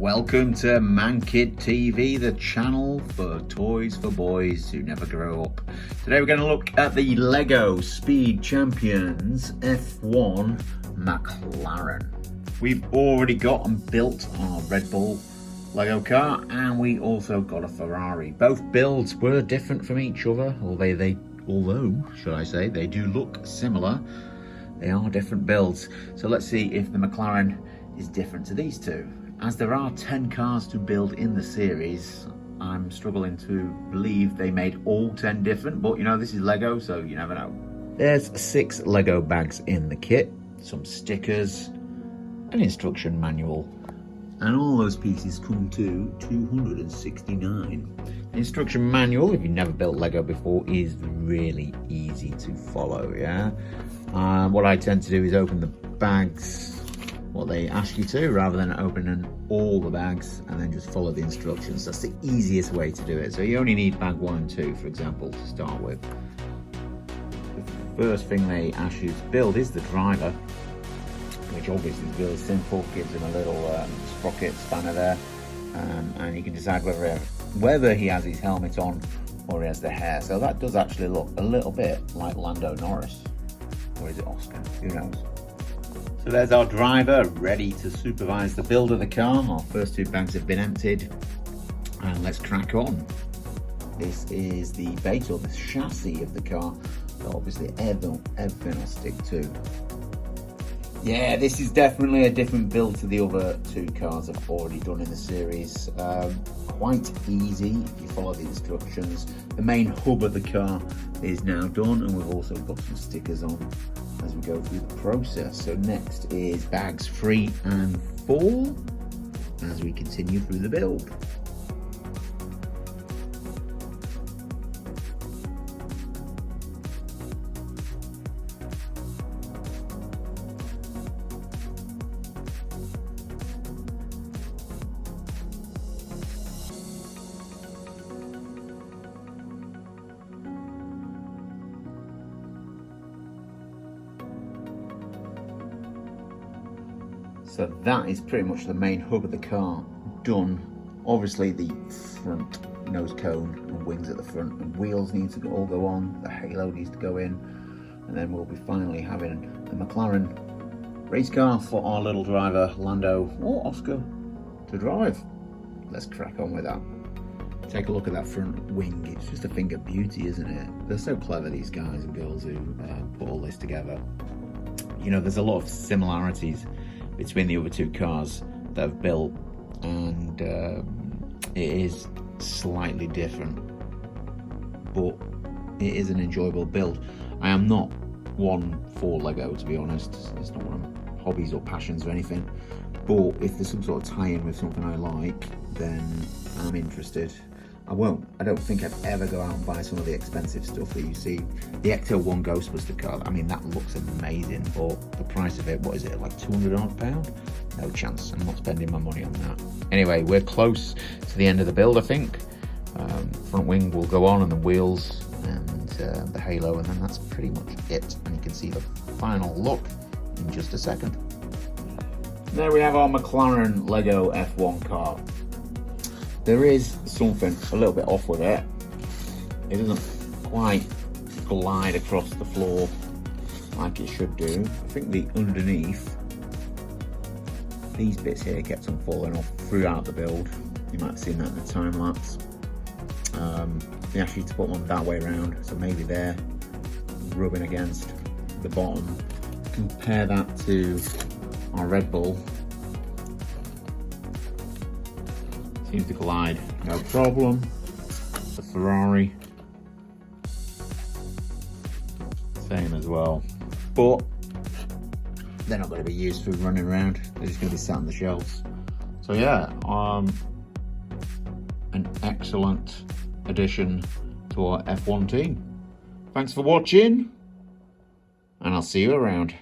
Welcome to Man Kid TV, the channel for toys for boys who never grow up. Today we're going to look at the Lego Speed Champions F1 McLaren. We've already got and built our Red Bull Lego car, and we also got a Ferrari. Both builds were different from each other, although should I say, they do look similar. They are different builds. So let's see if the McLaren is different to these two. As there are 10 cars to build in the series, I'm struggling to believe they made all 10 different, but you know, this is Lego, so you never know. There's 6 Lego bags in the kit, some stickers, an instruction manual, and all those pieces come to $269. The instruction manual, if you've never built Lego before, is really easy to follow, yeah? What I tend to do is open the bags what they ask you to, rather than opening all the bags and then just follow the instructions. That's the easiest way to do it. So you only need bag 1 and 2, for example, to start with. The first thing they ask you to build is the driver, which obviously is really simple. Gives him a little sprocket spanner there, and you can decide whether he has his helmet on or he has the hair. So that does actually look a little bit like Lando Norris, or is it Oscar? Who knows? So there's our driver ready to supervise the build of the car. Our first 2 bags have been emptied, and let's crack on. This is the base, or the chassis of the car, so obviously everything will stick to. Yeah, this is definitely a different build to the other 2 cars I've already done in the series. Quite easy if you follow the instructions. The main hub of the car is now done, and we've also got some stickers on as we go through the process. So next is bags 3 and 4 as we continue through the build. So that is pretty much the main hub of the car done. Obviously the front nose cone and wings at the front and wheels need to all go on, the halo needs to go in, and then we'll be finally having the McLaren race car for our little driver Lando or Oscar to drive. Let's crack on with that. Take a look at that front wing. It's just a thing of beauty, isn't it? They're so clever, these guys and girls who put all this together. You know, there's a lot of similarities between the other 2 cars that I've built, and it is slightly different, but it is an enjoyable build. I am not one for Lego, to be honest. It's not one of my hobbies or passions or anything, but if there's some sort of tie-in with something I like, then I'm interested. I don't think I'd ever go out and buy some of the expensive stuff that you see. The Ecto-1 Ghostbuster car, I mean, that looks amazing, but the price of it, what is it, like £200 odd? No chance, I'm not spending my money on that. Anyway, we're close to the end of the build, I think. Front wing will go on, and the wheels, and the halo, and then that's pretty much it. And you can see the final look in just a second. There we have our McLaren Lego F1 car. There is something a little bit off with it. It doesn't quite glide across the floor like it should do. I think the underneath, these bits here kept on falling off throughout the build. You might have seen that in the time lapse. They asked you to put one that way around, so maybe they're rubbing against the bottom. Compare that to our Red Bull. Seems to glide, no problem. The Ferrari, same as well. But they're not going to be used for running around. They're just going to be sat on the shelves. So yeah, an excellent addition to our F1 team. Thanks for watching, and I'll see you around.